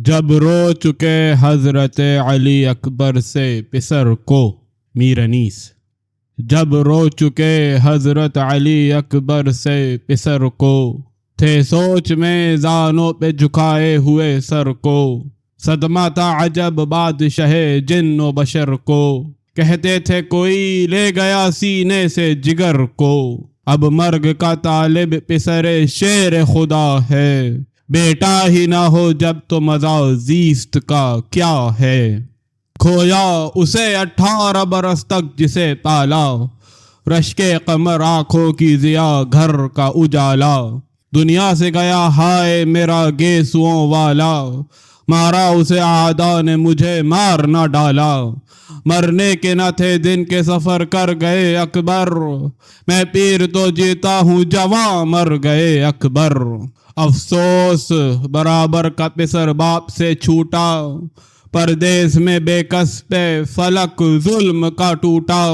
جب رو چکے حضرت علی اکبر سے پسر کو، میر انیس۔ جب رو چکے حضرت علی اکبر سے پسر کو، تھے سوچ میں زانوں پہ جھکائے ہوئے سر کو، صدمہ تھا عجب بادشاہ جن و بشر کو، کہتے تھے کوئی لے گیا سینے سے جگر کو، اب مرگ کا طالب پسر شیر خدا ہے، بیٹا ہی نہ ہو جب تو مزہ زیست کا کیا ہے، کھویا اسے 18 برس تک جسے پالا، رشک قمر آنکھوں کی ضیا گھر کا اجالا، دنیا سے گیا ہائے میرا گیسوؤں والا، مارا اسے اعداء نے مجھے مار نہ ڈالا، مرنے کے نہ تھے دن کے سفر کر گئے اکبر، میں پیر تو جیتا ہوں جواں مر گئے اکبر، افسوس برابر کا پسر باپ سے چھوٹا، پردیس میں بے کس پہ فلک ظلم کا ٹوٹا،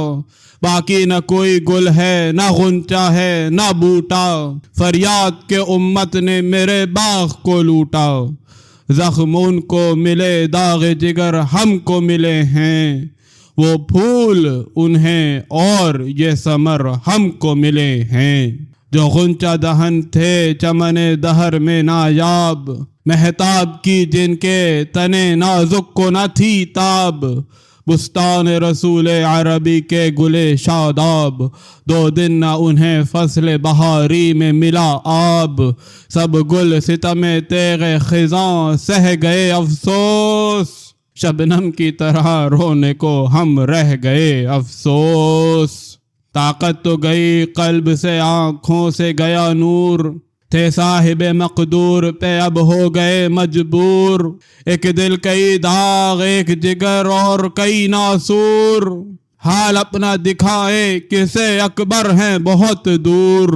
باقی نہ کوئی گل ہے نہ غنچہ ہے نہ بوٹا، فریاد کے امت نے میرے باغ کو لوٹا، زخم ان کو ملے داغ جگر ہم کو ملے ہیں، وہ پھول انہیں اور یہ ثمر ہم کو ملے ہیں، جو غنچہ دہن تھے چمن دہر میں نایاب، مہتاب کی جن کے تنے نازک کو نہ تھی تاب، بستان رسول عربی کے گلے شاداب، 2 دن نہ انہیں فصل بہاری میں ملا آب، سب گل ستم تیغ خزاں سہ گئے افسوس، شبنم کی طرح رونے کو ہم رہ گئے افسوس، طاقت تو گئی قلب سے آنکھوں سے گیا نور، تھے صاحب مقدور پہ اب ہو گئے مجبور، ایک دل کئی داغ ایک جگر اور کئی ناسور، حال اپنا دکھائے کسے اکبر ہیں بہت دور،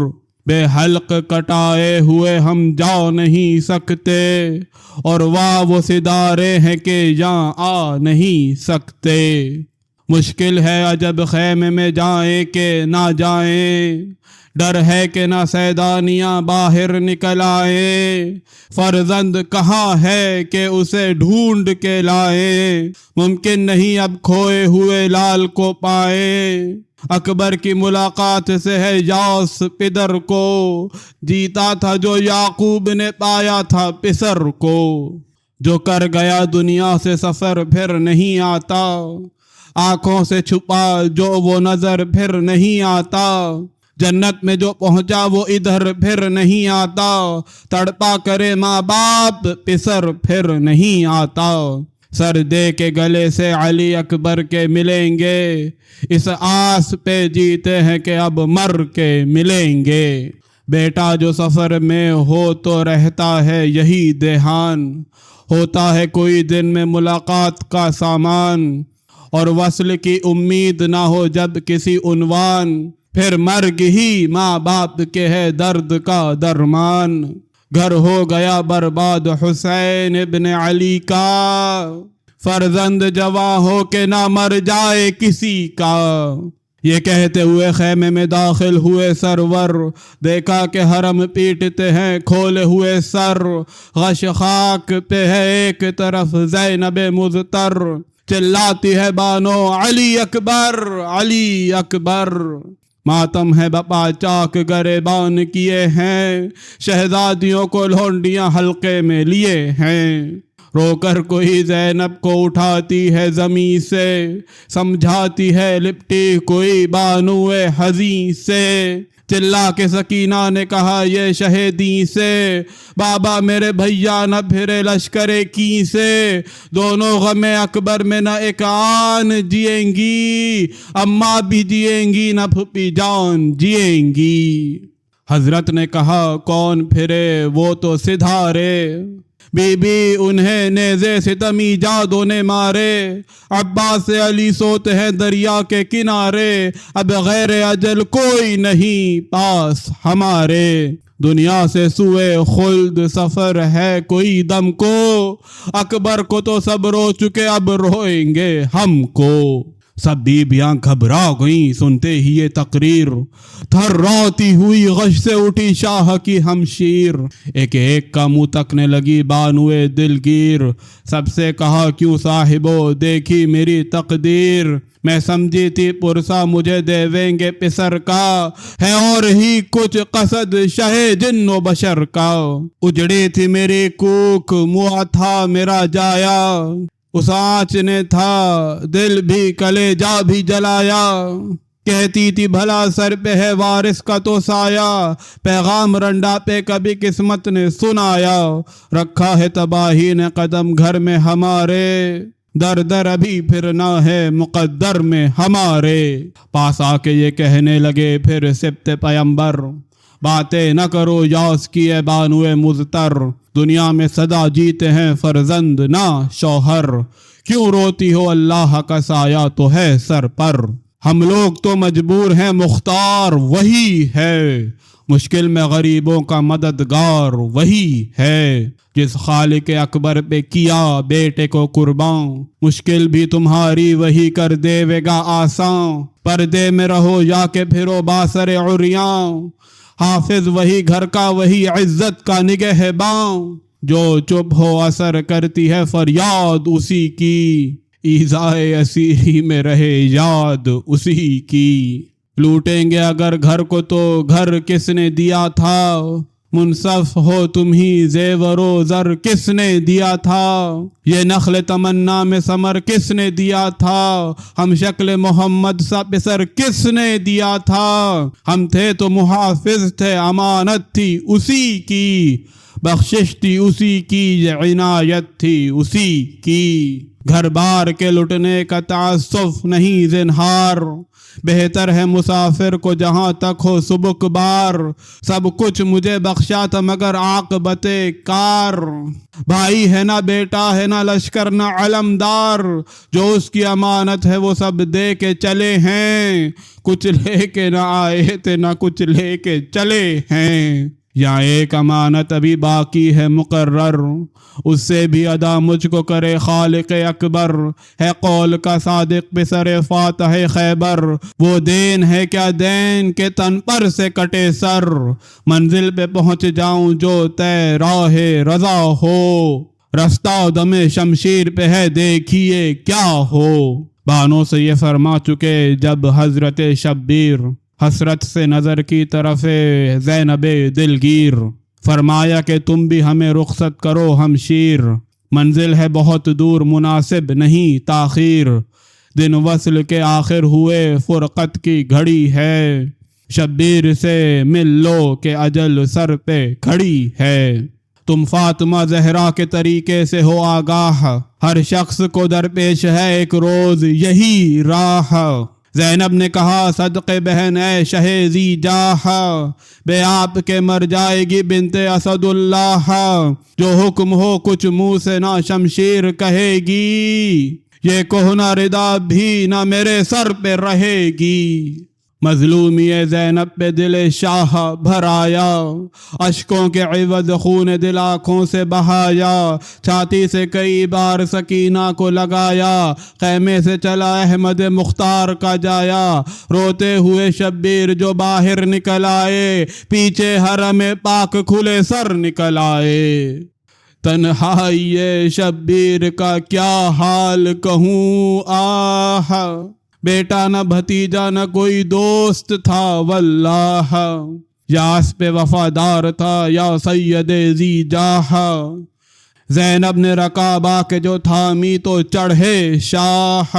بے حلق کٹائے ہوئے ہم جا نہیں سکتے، اور واہ وہ ستارے ہیں کہ یہاں آ نہیں سکتے، مشکل ہے عجب خیمے میں جائیں کہ نہ جائیں، ڈر ہے کہ نہ سیدانیاں باہر نکل آئیں، فرزند کہاں ہے کہ اسے ڈھونڈ کے لائیں، ممکن نہیں اب کھوئے ہوئے لال کو پائیں، اکبر کی ملاقات سے ہے یاس پدر کو، جیتا تھا جو یعقوب نے پایا تھا پسر کو، جو کر گیا دنیا سے سفر پھر نہیں آتا، آنکھوں سے چھپا جو وہ نظر پھر نہیں آتا، جنت میں جو پہنچا وہ ادھر پھر نہیں آتا، تڑپا کرے ماں باپ پسر پھر نہیں آتا، سر دے کے گلے سے علی اکبر کے ملیں گے، اس آس پہ جیتے ہیں کہ اب مر کے ملیں گے، بیٹا جو سفر میں ہو تو رہتا ہے یہی دھیان، ہوتا ہے کوئی دن میں ملاقات کا سامان، اور وصل کی امید نہ ہو جب کسی عنوان، پھر مرگ ہی ماں باپ کے ہے درد کا درمان، گھر ہو گیا برباد حسین ابن علی کا، فرزند جواں ہو کے نہ مر جائے کسی کا، یہ کہتے ہوئے خیمے میں داخل ہوئے سرور، دیکھا کہ حرم پیٹتے ہیں کھولے ہوئے سر، غش خاک پہ ہے ایک طرف زینب مضطر، چلاتی ہے بانو علی اکبر علی اکبر، ماتم ہے بپا چاک گریبان کیے ہیں، شہزادیوں کو لونڈیاں حلقے میں لیے ہیں، رو کر کوئی زینب کو اٹھاتی ہے زمیں سے، سمجھاتی ہے لپٹی کوئی بانو حزیں سے، چلا کے سکینہ نے کہا یہ شہیدی سے، بابا میرے بھیا نہ پھرے لشکر کی سے، دونوں غم اکبر میں نہ ایک آن جیئیں گی، اماں بھی جیئیں گی نہ پھپھی جان جیئیں گی، حضرت نے کہا کون پھرے وہ تو سدھارے، بی بی انہیں نیزے ستمی جادوں نے مارے، عباس سے علی سوتے ہیں دریا کے کنارے، اب غیر اجل کوئی نہیں پاس ہمارے، دنیا سے سوئے خلد سفر ہے کوئی دم کو، اکبر کو تو سب رو چکے اب روئیں گے ہم کو، سب بیبیاں گھبرا گئیں سنتے ہی یہ تقریر، تھراتی ہوئی غش سے اٹھی شاہ کی ہمشیر، ایک ایک کا منہ تکنے لگی بانوئے دلگیر، سب سے کہا کیوں صاحبو دیکھی میری تقدیر، میں سمجھی تھی پرسا مجھے دیویں گے پسر کا، ہے اور ہی کچھ قصد شہ جن و بشر کا، اجڑی تھی میری کوک منہ تھا میرا جایا، اس آنچ نے تھا دل بھی کلیجہ بھی جلایا، کہتی تھی بھلا سر پہ ہے وارث کا تو سایہ، پیغام رنڈا پہ کبھی قسمت نے سنایا، رکھا ہے تباہی نے قدم گھر میں ہمارے، در در ابھی پھرنا ہے مقدر میں ہمارے، پاس آ کے یہ کہنے لگے پھر سبت پیمبر، باتیں نہ کرو یاس کی اے بانوئے مزتر، دنیا میں صدا جیتے ہیں فرزند نہ شوہر، کیوں روتی ہو اللہ کا سایہ تو ہے سر پر، ہم لوگ تو مجبور ہیں مختار وہی ہے، مشکل میں غریبوں کا مددگار وہی ہے، جس خالق اکبر پہ کیا بیٹے کو قربان، مشکل بھی تمہاری وہی کر دے گا آسان، پردے میں رہو یا کہ پھرو باسر عریاں، حافظ وہی گھر کا وہی عزت کا نگہباں، جو چپ ہو اثر کرتی ہے فریاد اسی کی، ایذائے اسیری میں رہے یاد اسی کی، لوٹیں گے اگر گھر کو تو گھر کس نے دیا تھا، منصف ہو تم ہی زیور و زر کس نے دیا تھا، یہ نخل تمنا میں ثمر کس نے دیا تھا، ہم شکل محمد سا پسر کس نے دیا تھا، ہم تھے تو محافظ تھے امانت تھی اسی کی، بخشش تھی اسی کی یہ عنایت تھی اسی کی، گھر بار کے لٹنے کا تعصف نہیں زنہار، بہتر ہے مسافر کو جہاں تک ہو سبک بار، سب کچھ مجھے بخشا تھا مگر عاقبت کار، بھائی ہے نہ بیٹا ہے نہ لشکر نہ علمدار، جو اس کی امانت ہے وہ سب دے کے چلے ہیں، کچھ لے کے نہ آئے تھے نہ کچھ لے کے چلے ہیں، یہاں ایک امانت ابھی باقی ہے مقرر، اس سے بھی ادا مجھ کو کرے خالق اکبر، ہے قول کا صادق پسر فاتح خیبر، وہ دین ہے کیا دین کے تن پر سے کٹے سر، منزل پہ پہنچ جاؤں جو طے راہ رضا ہو، رستہ دم شمشیر پہ ہے دیکھیے کیا ہو، بانوں سے یہ فرما چکے جب حضرت شبیر، حسرت سے نظر کی طرف زینب دلگیر، فرمایا کہ تم بھی ہمیں رخصت کرو ہمشیر، منزل ہے بہت دور مناسب نہیں تاخیر، دن وصل کے آخر ہوئے فرقت کی گھڑی ہے، شبیر سے مل لو کہ اجل سر پہ کھڑی ہے، تم فاطمہ زہرا کے طریقے سے ہو آگاہ، ہر شخص کو درپیش ہے ایک روز یہی راہ، زینب نے کہا صدقے بہن اے شہزی جاہ، بے آپ کے مر جائے گی بنت اسد اللہ، جو حکم ہو کچھ منہ سے نہ شمشیر کہے گی، یہ کہنا ردا بھی نہ میرے سر پہ رہے گی، مظلومی زینب پہ دل شاہ بھر آیا، اشکوں کے عوض خون دل آنکھوں سے بہایا، چھاتی سے کئی بار سکینہ کو لگایا، خیمے سے چلا احمد مختار کا جایا، روتے ہوئے شبیر جو باہر نکل آئے، پیچھے حرم پاک کھلے سر نکل آئے، تنہائی شبیر کا کیا حال کہوں آہ، بیٹا نہ بھتیجا نہ کوئی دوست تھا واللہ، یا اس پہ وفادار تھا یا سید ذی جاہ، زینب نے رکابہ کے جو تھامی تو چڑھے شاہ،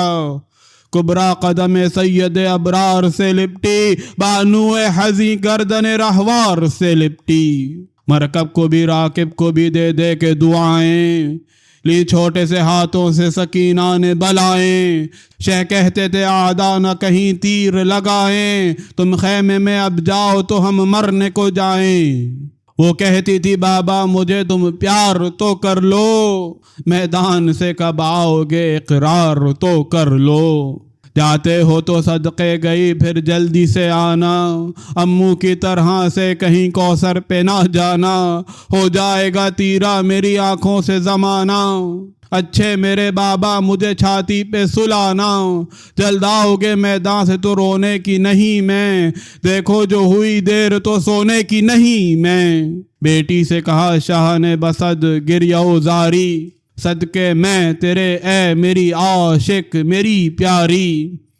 کبرا قدم سید ابرار سے لپٹی، بانو حزیں گردن رہوار سے لپٹی، مرکب کو بھی راکب کو بھی دے دے کے دعائیں، لی چھوٹے سے ہاتھوں سے سکینہ نے بلائیں، شہ کہتے تھے آدھا نہ کہیں تیر لگائیں، تم خیمے میں اب جاؤ تو ہم مرنے کو جائیں، وہ کہتی تھی بابا مجھے تم پیار تو کر لو، میدان سے کب آؤ گے اقرار تو کر لو، جاتے ہو تو صدقے گئی پھر جلدی سے آنا، امو کی طرح سے کہیں کوثر پہ نہ جانا، ہو جائے گا تیرا میری آنکھوں سے زمانہ، اچھے میرے بابا مجھے چھاتی پہ سلانا، جلد آؤ گے میدان سے تو رونے کی نہیں میں، دیکھو جو ہوئی دیر تو سونے کی نہیں میں۔ بیٹی سے کہا شاہ نے بسد گریہ زاری، صدقے میں تیرے اے میری عاشق میری پیاری،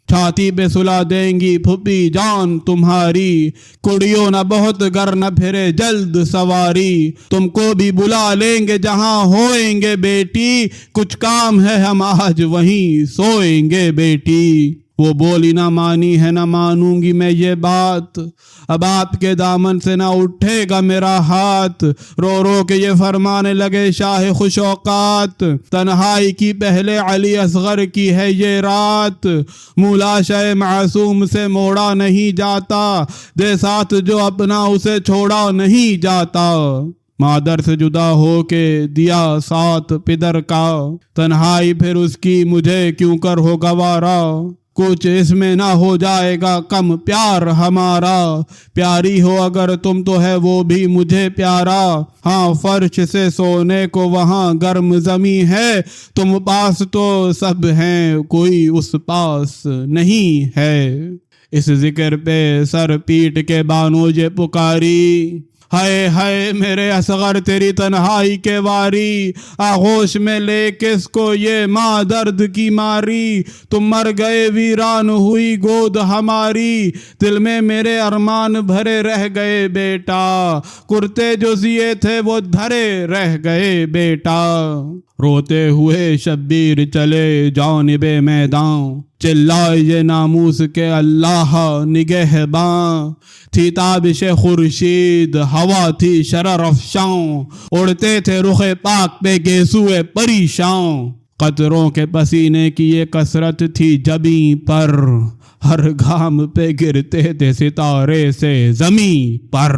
چھاتی پہ سلا دیں گی پھوپھی جان تمہاری، کڑیوں نہ بہت گر نہ پھرے جلد سواری، تم کو بھی بلا لیں گے جہاں ہوئیں گے بیٹی، کچھ کام ہے ہم آج وہیں سوئیں گے بیٹی۔ وہ بولی نہ مانی ہے نہ مانوں گی میں یہ بات، اب آپ کے دامن سے نہ اٹھے گا میرا ہاتھ، رو رو کے یہ فرمانے لگے شاہ خوش اوقات، تنہائی کی پہلے علی اصغر کی ہے یہ رات، مولا شہ معصوم سے موڑا نہیں جاتا، دے ساتھ جو اپنا اسے چھوڑا نہیں جاتا، مادر سے جدا ہو کے دیا ساتھ پدر کا، تنہائی پھر اس کی مجھے کیوں کر ہو گوارا، کچھ اس میں نہ ہو جائے گا کم پیار ہمارا، پیاری ہو اگر تم تو ہے وہ بھی مجھے پیارا، ہاں فرش سے سونے کو وہاں گرم زمیں ہے، تم پاس تو سب ہیں کوئی اس پاس نہیں ہے۔ اس ذکر پہ سر پیٹ کے بانو یہ پکاری، ہائے ہائے میرے اصغر تیری تنہائی کے واری، آغوش میں لے کس کو یہ ماں درد کی ماری، تم مر گئے ویران ہوئی گود ہماری، دل میں میرے ارمان بھرے رہ گئے بیٹا، کرتے جو سیے تھے وہ دھرے رہ گئے بیٹا۔ روتے ہوئے شبیر چلے جانب میدان، چلائے یہ ناموس کے اللہ نگہباں، تھی تابش خورشید ہوا تھی شرر افشاں، اڑتے تھے رخ پاک پہ گیسوئے پریشاں، قطروں کے پسینے کی یہ کثرت تھی جبیں پر، ہر گام پہ گرتے تھے ستارے سے زمیں پر،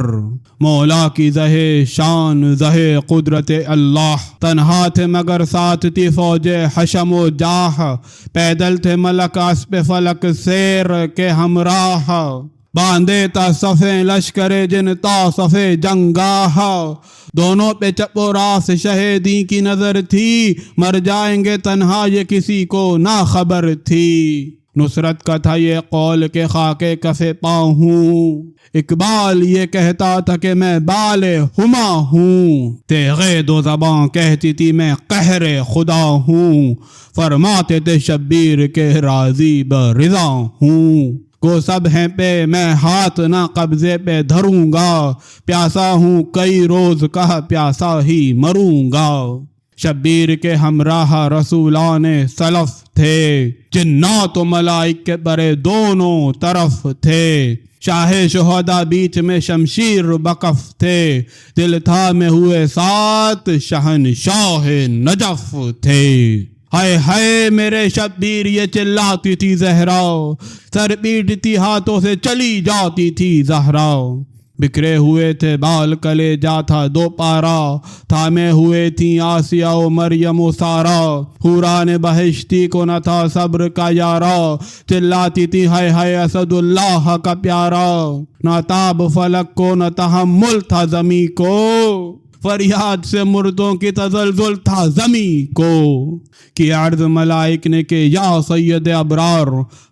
مولا کی زہے شان زہے قدرت اللہ، تنہا تھے مگر ساتھ تھی فوج حشم و جاہ، پیدل تھے ملک اسب فلک سیر کے ہمراہ، باندھے تا صفیں لشکر جن تا صفیں جنگاہ، دونوں پہ چپ و راست شہیدی کی نظر تھی، مر جائیں گے تنہا یہ کسی کو نہ خبر تھی، نصرت کا تھا یہ قول کہ خاک کف پاؤں ہوں، اقبال یہ کہتا تھا کہ میں بال ہما ہوں، تیغ دو زباں کہتی تھی میں قہر خدا ہوں، فرماتے تھے شبیر کے راضی برضا ہوں، کو سب ہیں پہ میں ہاتھ نہ قبضے پہ دھروں گا، پیاسا ہوں کئی روز کا پیاسا ہی مروں گا، شبیر کے ہمراہ رسولان سلف تھے، جنات و ملائک کے برے دونوں طرف تھے، شاہ شہداء بیچ میں شمشیر بکف تھے، دل تھا میں ہوئے ساتھ شہنشاہ نجف تھے، ہائے ہائے میرے شبیر یہ چلاتی تھی زہرا، سر پیٹتی ہاتھوں سے چلی جاتی تھی زہرا، بکھرے ہوئے تھے بال کلے جا تھا دو پارا، تھامے ہوئے تھیں آسیہ و مریم و سارا، حوران بہشتی کو نہ تھا صبر کا یارا، چلاتی تھی ہائے ہائے اسد اللہ کا پیارا، نہ تاب فلک کو نہ تحمل تھا زمیں کو، فریاد سے مردوں کی تزلزل تھا زمیں کو، کہ عرض ملائک نے کہ یا سید ابرار،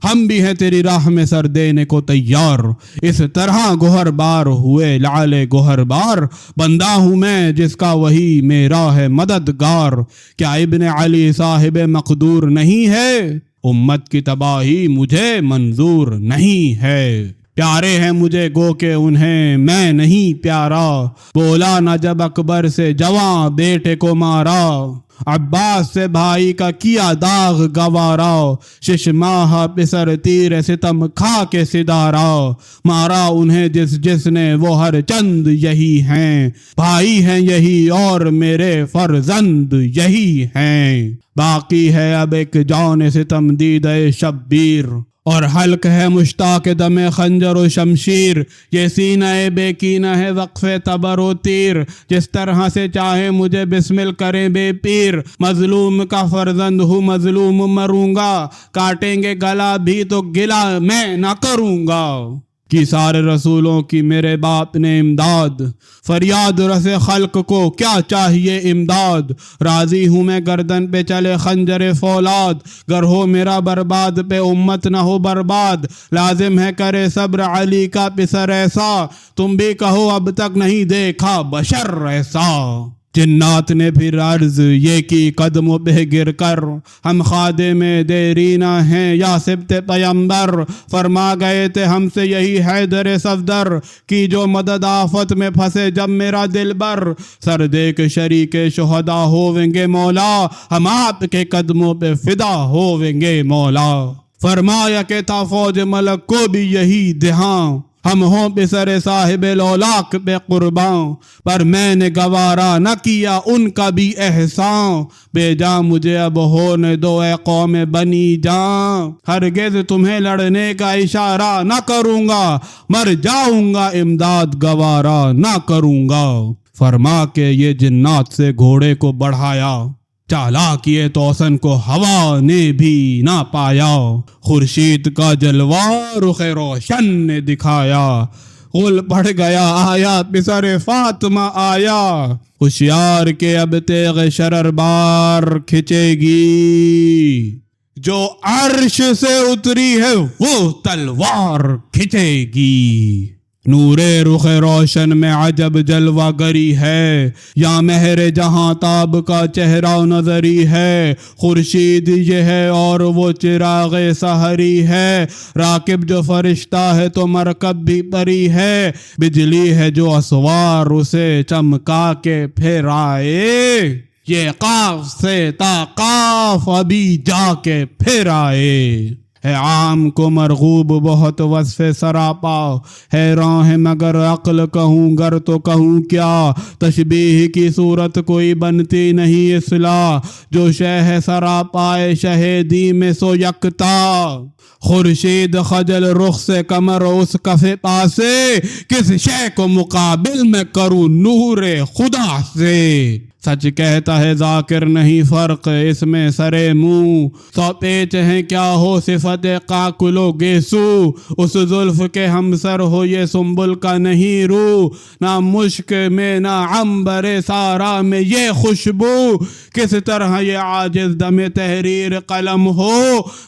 ہم بھی ہیں تیری راہ میں سر دینے کو تیار، اس طرح گوہر بار ہوئے لعل گوہر بار، بندہ ہوں میں جس کا وہی میرا ہے مددگار، کیا ابن علی صاحب مقدور نہیں ہے، امت کی تباہی مجھے منظور نہیں ہے، پیارے ہیں مجھے گو کہ انہیں میں نہیں پیارا، بولا نہ جب اکبر سے جواں بیٹے کو مارا، عباس سے بھائی کا کیا داغ گوارا، شش ماہ پسر تیر ستم کھا کے سدارا، مارا انہیں جس نے وہ ہر چند یہی ہیں، بھائی ہیں یہی اور میرے فرزند یہی ہیں، باقی ہے اب ایک جان ستم دیدہ شبیر، اور حلق ہے مشتاق دم خنجر و شمشیر، یہ سینہ بے کینہ ہے وقف تبر و تیر، جس طرح سے چاہے مجھے بسمل کریں بے پیر، تقدیر، مظلوم کا فرزند ہوں مظلوم مروں گا، کاٹیں گے گلا بھی تو گلا میں نہ کروں گا۔ کی سارے رسولوں کی میرے باپ نے امداد، فریاد رسے خلق کو کیا چاہیے امداد، راضی ہوں میں گردن پہ چلے خنجر فولاد، گر ہو میرا برباد پہ امت نہ ہو برباد، لازم ہے کرے صبر علی کا پسر ایسا، تم بھی کہو اب تک نہیں دیکھا بشر ایسا۔ جنات نے پھر عرض یہ کی قدموں پہ گر کر، ہم خادم دیرینہ ہیں یا سبت پیمبر، فرما گئے تھے ہم سے یہی حیدر صفدر، کی جو مدد آفت میں پھنسے جب میرا دل بر، سر دے کے شریک شہداء ہویں گے مولا، ہم آپ کے قدموں پہ فدا ہویں گے مولا۔ فرمایا کہ تھا فوج ملک کو بھی یہی دھیان، ہم ہوں پسر صاحب لولاک پہ قربان، پر میں نے گوارا نہ کیا ان کا بھی احسان، بے جان مجھے اب ہونے دو اے قوم بنی جان، ہرگز تمہیں لڑنے کا اشارہ نہ کروں گا، مر جاؤں گا امداد گوارا نہ کروں گا۔ فرما کے یہ جنات سے گھوڑے کو بڑھایا، چالاک یہ توسن کو ہوا نے بھی نہ پایا، خورشید کا جلوہ رخ روشن نے دکھایا، غل پڑ گیا آیا پسر فاطمہ آیا، ہوشیار کے اب تیغ شرر بار کھچے گی، جو عرش سے اتری ہے وہ تلوار کھچے گی۔ نور رخ روشن میں عجب جلوہ گری ہے، یا مہر جہاں تاب کا چہرہ نظری ہے، خورشید یہ ہے اور وہ چراغ سحری ہے، راکب جو فرشتہ ہے تو مرکب بھی پری ہے، بجلی ہے جو اسوار اسے چمکا کے پھرائے، یہ قاف سے تا قاف ابھی جا کے پھرائے۔ ہے عام کو مرغوب بہت وصف سراپا، حیران ہے مگر عقل کہوں گر تو کہوں کیا، تشبیہ کی صورت کوئی بنتی نہیں اصلاح، جو شے ہے سراپائے شہیدی میں سو یکتا، خورشید خجل رخ سے کمر اس کف پاسے، کس شے کو مقابل میں کروں نور خدا سے، سچ کہتا ہے ذاکر نہیں فرق اس میں سرے منہ، سو پیچ ہیں کیا ہو صفت قاقل و گیسو، اس زلف کے ہمسر ہو یہ سنبل کا نہیں رو، نہ مشک میں نہ عنبر سارا میں یہ خوشبو، کس طرح یہ عاجز دم تحریر قلم ہو،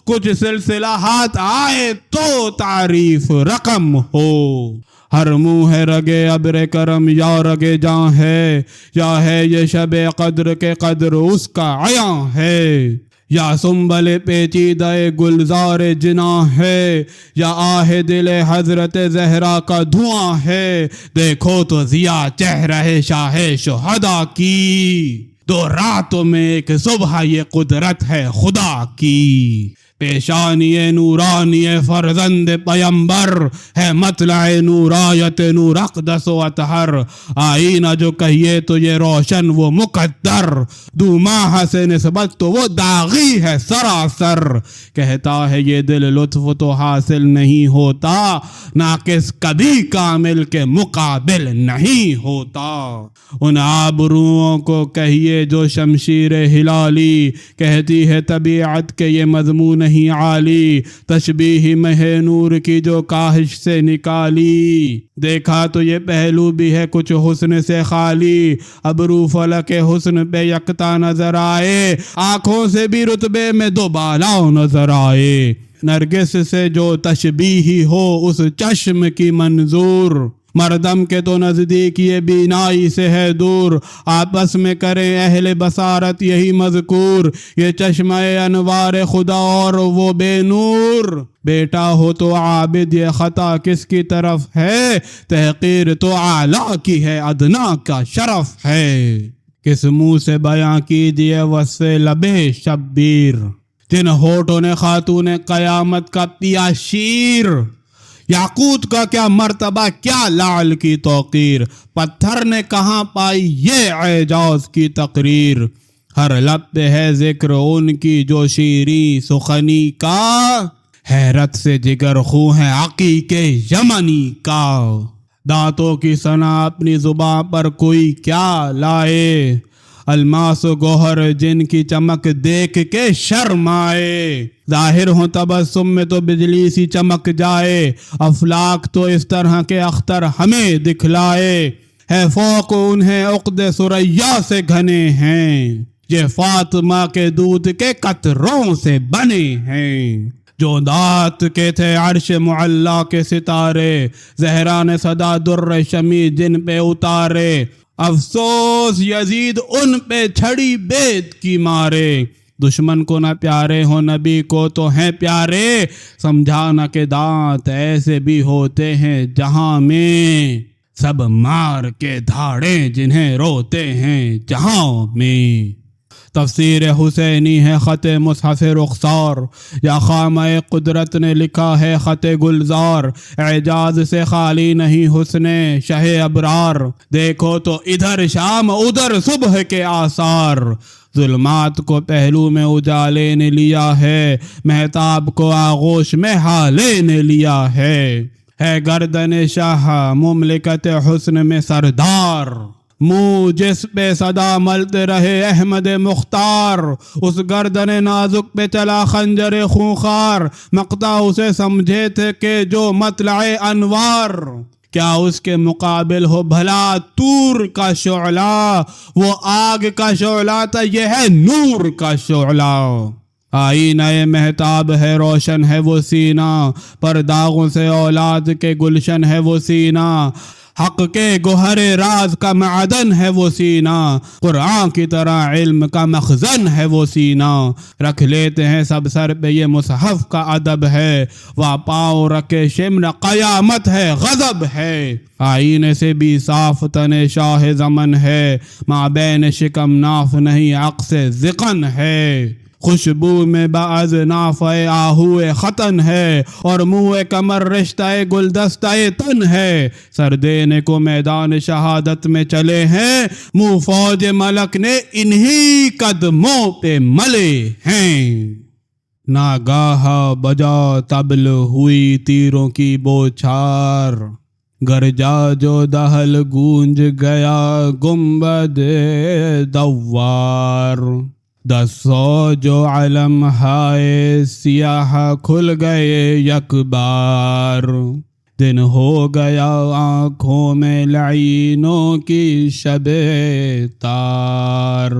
کچھ سلسلہ ہاتھ آئے تو تعریف رقم ہو، ہر منہ ہے رگے ابر کرم یا رگے جاں ہے، یا ہے یہ شب قدر کے قدر اس کا عیاں ہے، یا سنبل پیچیدہ گلزار جناں ہے، یا آہ دل حضرت زہرا کا دھواں ہے، دیکھو تو ضیا چہرہ شاہ شہداء کی، دو راتوں میں ایک صبح یہ قدرت ہے خدا کی، پیشانی نورانی فرزند پیمبر ہے، مطلع نورایت نور اقدس و اطہر، آئینہ جو کہیے تو یہ روشن وہ مقدر، دو ماہ سے نسبت تو وہ داغی ہے سراسر، کہتا ہے یہ دل لطف تو حاصل نہیں ہوتا، ناقص کبھی کامل کے مقابل نہیں ہوتا، ان آبروؤں کو کہیے جو شمشیر ہلالی، کہتی ہے طبیعت کے یہ مضمون نہیں عالی، تشبیہ مہ نور کی جو کاہش سے نکالی، دیکھا تو یہ پہلو بھی ہے کچھ حسن سے خالی، ابرو فلک حسن پہ یکتا نظر آئے، آنکھوں سے بھی رتبے میں دو بالا نظر آئے، نرگس سے جو تشبیہ ہو اس چشم کی منظور، مردم کے تو نزدیک یہ بینائی سے ہے دور، آپس میں کریں اہل بصارت یہی مذکور، یہ چشمہ انوار خدا اور وہ بے نور، بیٹا ہو تو عابد یہ خطا کس کی طرف ہے، تحقیر تو اعلیٰ کی ہے ادنا کا شرف ہے، کس منہ سے بیاں کیجئے وصف لبے شبیر، جن ہونٹوں نے خاتون قیامت کا پیا شیر، یاقوت کا کیا مرتبہ کیا لعل کی توقیر، پتھر نے کہاں پائی یہ اعجاز کی تقریر، ہر لب پہ ہے ذکر ان کی جو شیریں سخنی کا، حیرت سے جگر خوں ہے عقیقے یمنی کا، دانتوں کی ثنا اپنی زباں پر کوئی کیا لائے، الماس و گوہر جن کی چمک دیکھ کے شرم آئے، ظاہر ہو تبسم میں تو بجلی سی چمک جائے، افلاک تو اس طرح کے اختر ہمیں دکھلائے، ہے فوق انہیں عقد ثریا سے گھنے ہیں، یہ فاطمہ کے دودھ کے قطروں سے بنے ہیں، جو دات کے تھے عرش معلا کے ستارے، زہرا نے صدا در شمی جن پہ اتارے، افسوس یزید ان پہ چھڑی بید کی مارے، دشمن کو نہ پیارے ہو نبی کو تو ہیں پیارے، سمجھانا کہ دانت ایسے بھی ہوتے ہیں جہاں میں، سب مار کے دھاڑیں جنہیں روتے ہیں جہاں میں۔ تفسیر حسینی ہے خط مصحف رخسار، یا خامہ قدرت نے لکھا ہے خط گلزار، اعجاز سے خالی نہیں حسن شہ ابرار، دیکھو تو ادھر شام ادھر صبح کے آثار، ظلمات کو پہلو میں اجالے نے لیا ہے، مہتاب کو آغوش میں حالے نے لیا ہے گردن شاہ مملکت حسن میں سردار، منہ جس پہ صدا ملتے رہے احمد مختار، اس گردن نازک پہ چلا خنجر خونخوار، مقطع اسے سمجھے تھے کہ جو مطلع انوار، کیا اس کے مقابل ہو بھلا تور کا شعلہ، وہ آگ کا شعلہ تھا یہ ہے نور کا شعلہ، آئینہ مہتاب ہے روشن ہے وہ سینہ، پر داغوں سے اولاد کے گلشن ہے وہ سینہ، حق کے گوہر راز کا معدن ہے وہ سینہ، قرآن کی طرح علم کا مخزن ہے وہ سینہ، رکھ لیتے ہیں سب سر پہ یہ مصحف کا ادب ہے، وہ پاؤں رکھے شمر قیامت ہے غضب ہے، آئینے سے بھی صاف تن شاہ زمن ہے، مابین شکم ناف نہیں عکس ذقن ہے، خوشبو میں بعض نافع آہوئے ختن ہے، اور منہ کمر رشتہ گلدستہ تن ہے، سر دینے کو میدان شہادت میں چلے ہیں، منہ فوج ملک نے انہی قدموں پہ ملے ہیں، ناگاہ بجا طبل ہوئی تیروں کی بوچھار، گرجا جو دہل گونج گیا گنبد دوار، 10 جو علم ہائے سیاہ کھل گئے یک بار، دن ہو گیا آنکھوں میں لعینوں کی شب تار،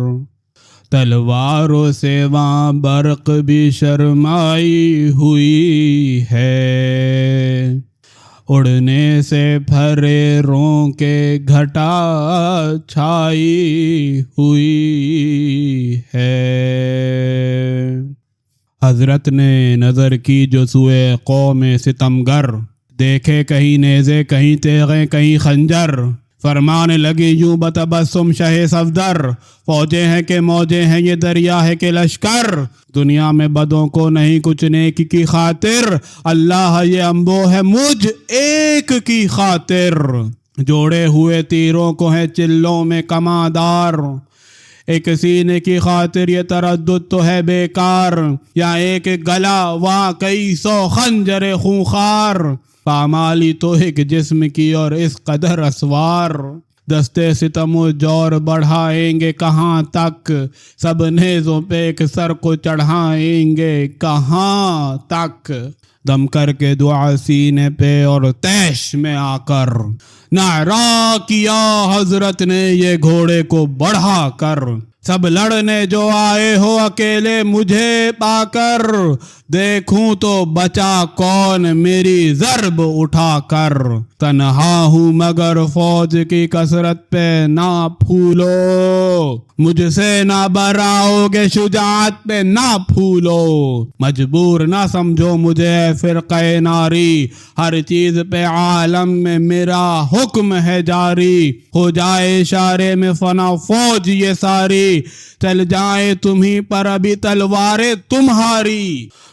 تلواروں سے وہاں برق بھی شرمائی ہوئی ہے، اڑنے سے پھریروں کے گھٹا چھائی ہوئی ہے۔ حضرت نے نظر کی جو سوئے قوم ستمگر، دیکھے کہیں نیزے کہیں تیغیں کہیں خنجر، فرمانے لگی یوں بتبسم شہ صفدر، فوجیں ہیں کہ موجیں ہیں یہ دریا ہے کہ لشکر، دنیا میں بدوں کو نہیں کچھ نیک کی خاطر، اللہ یہ انبو ہے مجھ ایک کی خاطر، جوڑے ہوئے تیروں کو ہے چلوں میں کماندار، ایک سینے کی خاطر یہ تردد تو ہے بیکار، یا ایک گلا وہاں کئی 100 خنجر خونخوار، پامالی تو ایک جسم کی اور اس قدر اسوار، دستے ستم و جور بڑھائیں گے کہاں تک، سب نیزوں پہ ایک سر کو چڑھائیں گے کہاں تک، دم کر کے دعا سینے پہ اور تیش میں آ کر نعرہ کیا حضرت نے یہ گھوڑے کو بڑھا کر، سب لڑنے جو آئے ہو اکیلے مجھے پا کر، دیکھوں تو بچا کون میری ضرب اٹھا کر، تنہا ہوں مگر فوج کی کثرت پہ نہ پھولو، مجھ سے نہ براؤ گے شجاعت پہ نہ پھولو، مجبور نہ سمجھو مجھے فرقہ ناری، ہر چیز پہ عالم میں میرا حکم ہے جاری، ہو جائے اشارے میں فنا فوج یہ ساری، چل جائے تمہیں پر ابھی تلواریں تمہاری،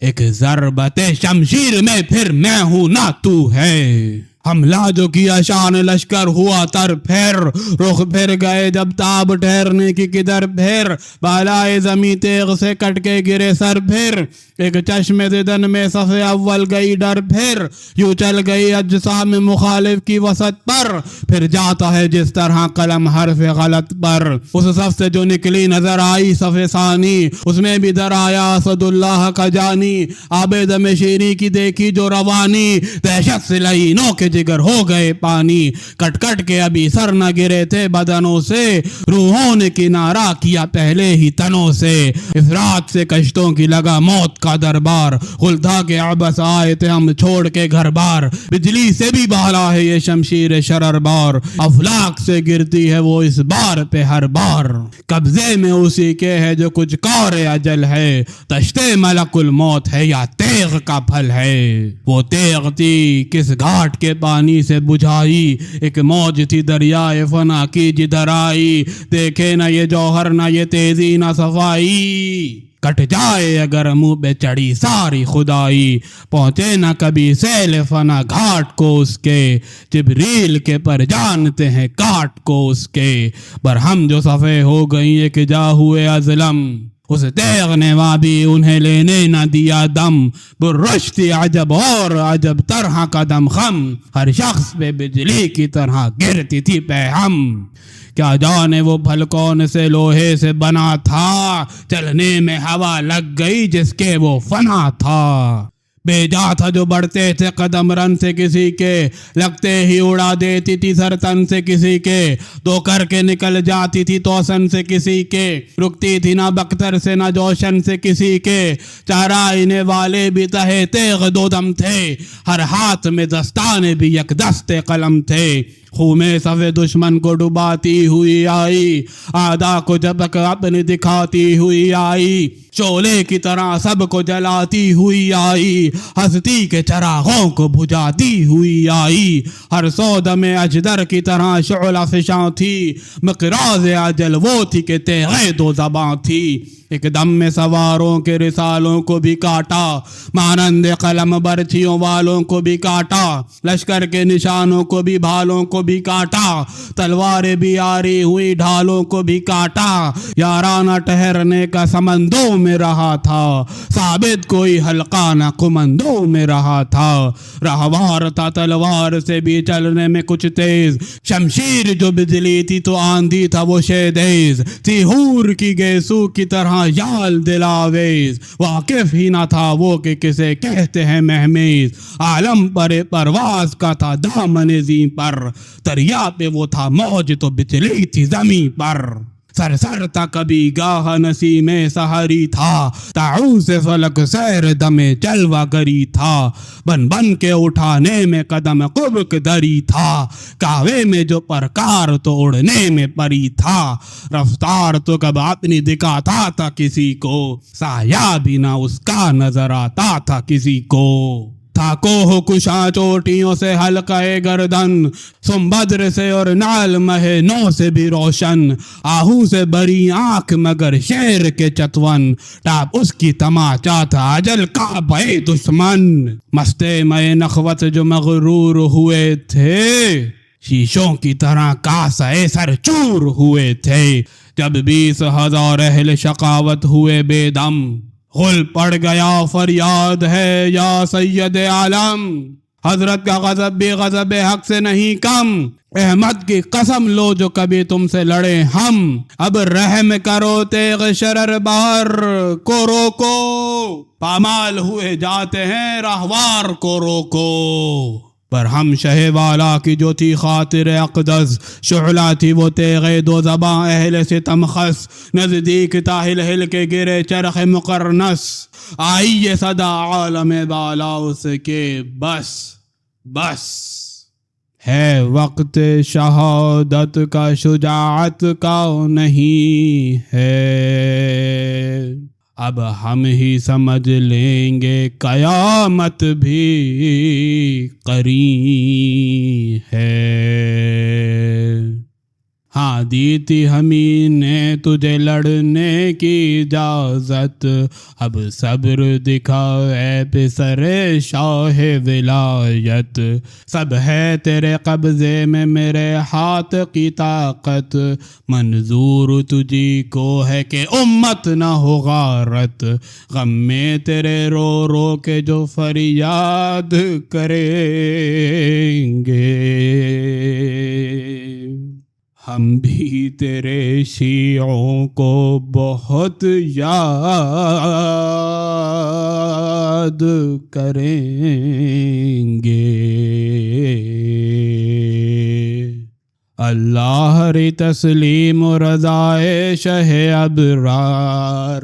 ایک ضربت شمشیر میں پھر میں ہوں نہ تو ہے. حملہ جو کیا شان لشکر ہوا تر پھر رخ پھر گئے جب تاب ٹھہرنے کی کدھر پھر بالائے زمیں تیغ سے کٹ کے گرے سر پھر ایک چشم زدن میں صف اول گئی ڈر پھر یوں چل گئی اجسام مخالف کی وسط پر پھر جاتا ہے جس طرح قلم حرف غلط پر اس صف سے جو نکلی نظر آئی صف ثانی اس میں بھی در آیا اسد اللہ کا جانی عابد میں شیری کی دیکھی جو روانی دہشت سے لعینوں کے جگر ہو گئے پانی کٹ کٹ کے ابھی سر نہ گرے تھے بدنوں سے روحوں نے کنارہ کیا پہلے ہی تنوں سے افراد سے کشتوں کی لگا موت کا دربار خلدہ کے عبس آئے تھے ہم چھوڑ کے گھر بار بجلی سے بھی بالا ہے یہ شمشیر شرر بار افلاک سے گرتی ہے وہ اس بار پہ ہر بار قبضے میں اسی کے ہے جو کچھ کور اجل ہے تشتے ملک الموت ہے یا تیغ کا پھل ہے وہ تیغ تھی کس گھاٹ کے پانی سے بجھائی ایک موج تھی دریائے فنا کی جدھر آئی دیکھے نہ یہ جوہر نہ یہ تیزی نہ صفائی کٹ جائے اگر منہ پہ چڑھی ساری خدائی پہنچے نہ کبھی سیل فنا گھاٹ کو اس کے جبریل کے پر جانتے ہیں کاٹ کو اس کے پر ہم جو صفے ہو گئی ایک جا ہوئے ازلم اس تیغ نے بھی انہیں لینے نہ دیا دم برش تھی عجب اور عجب طرح کا دم خم ہر شخص پہ بجلی کی طرح گرتی تھی پہم کیا جانے وہ پھل کون سے لوہے سے بنا تھا چلنے میں ہوا لگ گئی جس کے وہ فنا تھا بھیجا تھا جو بڑھتے تھے قدم رن سے کسی کے لگتے ہی اڑا دیتی تھی سر تن سے کسی کے دو کر کے نکل جاتی تھی توسن سے کسی کے رکتی تھی نہ بختر سے نہ جوشن سے کسی کے چارائنے والے بھی تہے تیغ دو دم تھے ہر ہاتھ میں دستانے بھی یک دستے قلم تھے خون میں صف دشمن کو ڈباتی ہوئی آئی آدھا کو جبک اپنی دکھاتی ہوئی آئی شعلے کی طرح سب کو جلاتی ہوئی آئی ہستی کے چراغوں کو بجھاتی ہوئی آئی ہر سود میں اجدر کی طرح شعلہ فشاں تھی مقراض اجل وہ تھی کہ تیغ دو زباں تھی ایک دم میں سواروں کے رسالوں کو بھی کاٹا مانند قلم برچھیوں والوں کو بھی کاٹا لشکر کے نشانوں کو بھی بھالوں کو بھی کاٹا تلواریں بھی آری ہوئی ڈھالوں کو بھی کاٹا یارانہ ٹہرنے کا سمندوں میں رہا تھا ثابت کوئی حلقہ نہ کمندوں میں رہا تھا رہوار تھا تلوار سے بھی چلنے میں کچھ تیز شمشیر جو بجلی تھی تو آندھی تھا وہ شیدیز تھی ہور کی گیسو کی طرح یال دلاویز واقف ہی نہ تھا وہ کہ کسے کہتے ہیں مہمیز عالم پر پرواز کا تھا دامن زیں پر دریا پہ وہ تھا موج تو بچلی تھی زمین پر سر سر تھا کبھی گاہ نسیم سحری تھا تعوذ فلک سیر دم جلوہ گری تھا بن بن کے اٹھانے میں قدم قبق دری تھا کعوے میں جو پرکار تو اڑنے میں پری تھا رفتار تو کب اپنی دکھاتا تھا کسی کو سایہ بھی نہ اس کا نظر آتا تھا کسی کو تھا کوہ کشاں چوٹیوں سے حلقہ گردن سنبدر سے اور نال مہ نو سے بھی روشن آہو سے بری آنکھ مگر شیر کے چتون ٹاپ اس کی تماچا تھا اجل کا بے دشمن مستے میں نخوت جو مغرور ہوئے تھے شیشوں کی طرح کاسے سر چور ہوئے تھے جب 20,000 اہل شقاوت ہوئے بے دم غل پڑ گیا فریاد ہے یا سید عالم حضرت کا غضب بھی غضب حق سے نہیں کم احمد کی قسم لو جو کبھی تم سے لڑے ہم اب رحم کرو تیغ شرر بار کو روکو پامال ہوئے جاتے ہیں راہوار کو روکو پر ہم شہ والا کی جو تھی خاطر اقدس شعلہ تھی وہ تیغ دو زباں اہل ستم خس نزدیک تا ہل ہل کے گرے چرخ مقرنس آئی یہ صدا عالم بالا اس کے بس بس ہے وقت شہادت کا شجاعت کا نہیں ہے اب ہم ہی سمجھ لیں گے قیامت بھی قریب ہے ہاں دی تھی ہمیں نے تجھے لڑنے کی اجازت، اب صبر دکھا اے پسر شاہ ولایت، سب ہے تیرے قبضے میں میرے ہاتھ کی طاقت، منظور تجھی کو ہے کہ امت نہ ہو غارت، غم میں تیرے رو رو کے جو فریاد کریں گے، ہم بھی تیرے شیعوں کو بہت یاد کریں گے۔ اللہ ری تسلیم و رضائے شہ ابرار،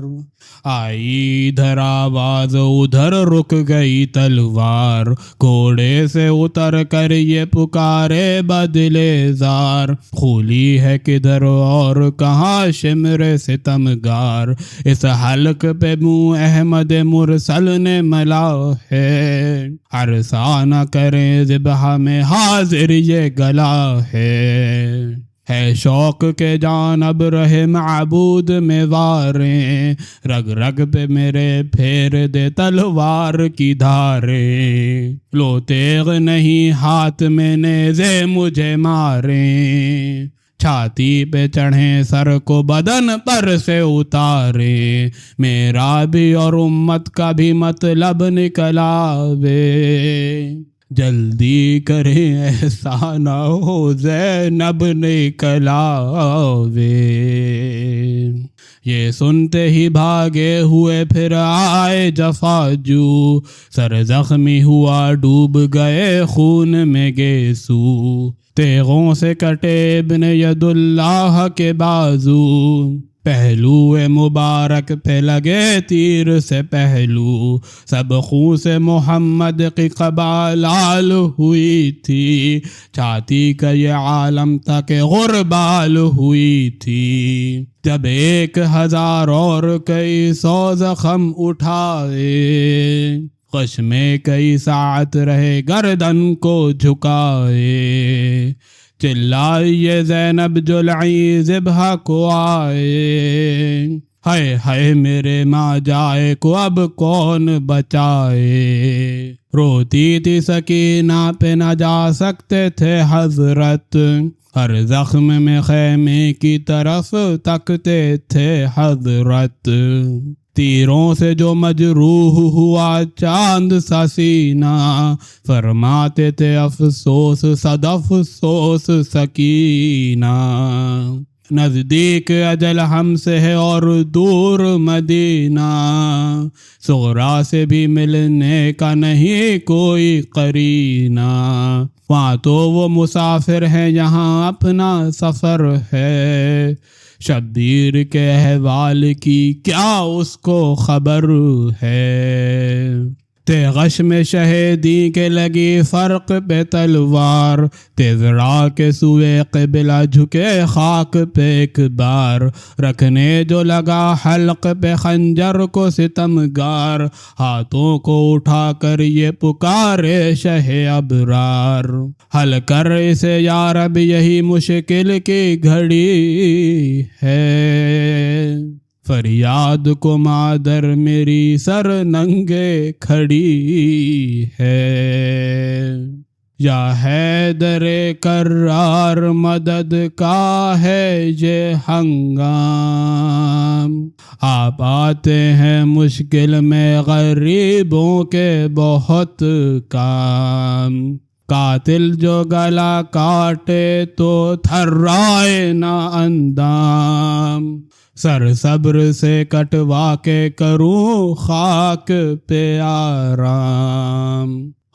آئی ادھر آواز ادھر رک گئی تلوار، گھوڑے سے اتر کر یہ پکارے بدلے زار، کھولی ہے کدھر اور کہاں شمر ستمگار، اس حلق پہ منہ احمد مرسل نے ملا ہے، عرصہ نہ کریں ذبح میں حاضر یہ گلا ہے شوق کے جانب رہے معبود میں واریں، رگ رگ پہ میرے پھیر دے تلوار کی دھاریں، لو تیغ نہیں ہاتھ میں نیزے مجھے ماریں، چھاتی پہ چڑھیں سر کو بدن پر سے اتاریں، میرا بھی اور امت کا بھی مطلب نکلا وے، جلدی کریں ایسا نہ ہو زینب نکلا وے، یہ سنتے ہی بھاگے ہوئے پھر آئے جفاجو، سر زخمی ہوا ڈوب گئے خون میں گیسو، تیغوں سے کٹے ابن ید اللہ کے بازو، پہلو مبارک پہ لگے تیر سے پہلو، سب خون سے محمد کی قبا لال ہوئی تھی، چھاتی کا یہ عالم تک غربال ہوئی تھی، جب 1000 اور کئی 100 زخم اٹھائے، غش میں کئی ساعت رہے گردن کو جھکائے، چلائیے زینب جلعی ذبح کو آئے، ہائے ہائے میرے ماں جائے کو اب کون بچائے، روتی تھی سکینہ پہ نہ جا سکتے تھے حضرت، ہر زخم میں خیمے کی طرف تکتے تھے حضرت، تیروں سے جو مجروح ہوا چاند سا سینہ، فرماتے تھے افسوس صد افسوس سکینہ، نزدیک اجل ہم سے ہے اور دور مدینہ، صغرا سے بھی ملنے کا نہیں کوئی قرینہ، وہاں تو وہ مسافر ہیں یہاں اپنا سفر ہے، شبیر کے احوال کی کیا اس کو خبر ہے، غش میں شہیدی کے لگی فرق پہ تلوار، تیزرا کے سوئے قبلہ جھکے خاک پہ ایک بار، رکھنے جو لگا حلق پہ خنجر کو ستمگار، ہاتھوں کو اٹھا کر یہ پکارے شہ ابرار، حل کر اسے یا رب یہی مشکل کی گھڑی ہے، فریاد کو مادر میری سر ننگے کھڑی ہے، یا حیدر کرار مدد کا ہے یہ ہنگام، آپ آتے ہیں مشکل میں غریبوں کے بہت کام، قاتل جو گلا کاٹے تو تھرائے نہ اندام، سر صبر سے کٹوا کے کروں خاک پہ آرام،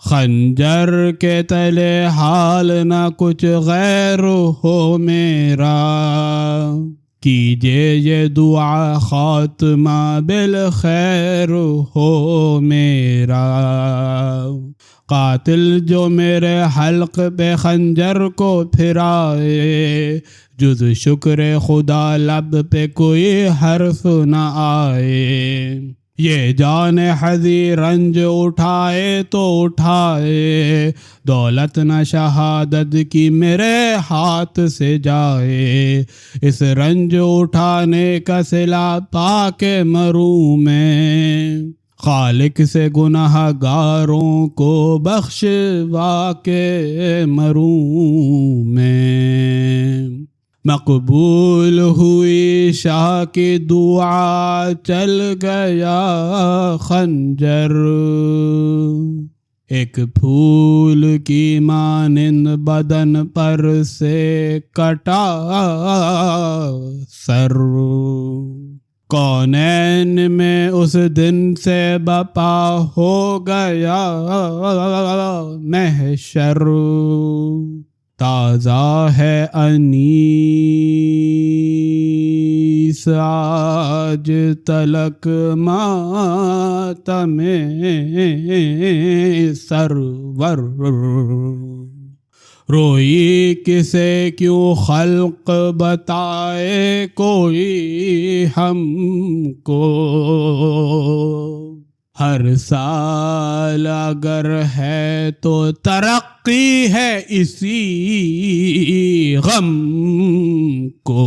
خنجر کے تلے حال نہ کچھ غیر ہو میرا، کیجئے یہ دعا خاتمہ بالخیر ہو میرا، قاتل جو میرے حلق پہ خنجر کو پھرائے، جز شکر خدا لب پہ کوئی حرف نہ آئے، یہ جان حضی رنج اٹھائے تو اٹھائے، دولت نہ شہادت کی میرے ہاتھ سے جائے، اس رنج اٹھانے کا صلہ پاک مروں میں، خالق سے گناہ گاروں کو بخشوا کے مروں میں، مقبول ہوئی شاہ کی دعا، چل گیا خنجر، ایک پھول کی مانند بدن پر سے کٹا سر، کونین میں اس دن سے بپا ہو گیا محشر، تازہ ہے انیس آج تلک ماتم سرور، روئی کسے کیوں خلق بتائے کوئی ہم کو، ہر سال اگر ہے تو ترقی ہے اسی غم کو،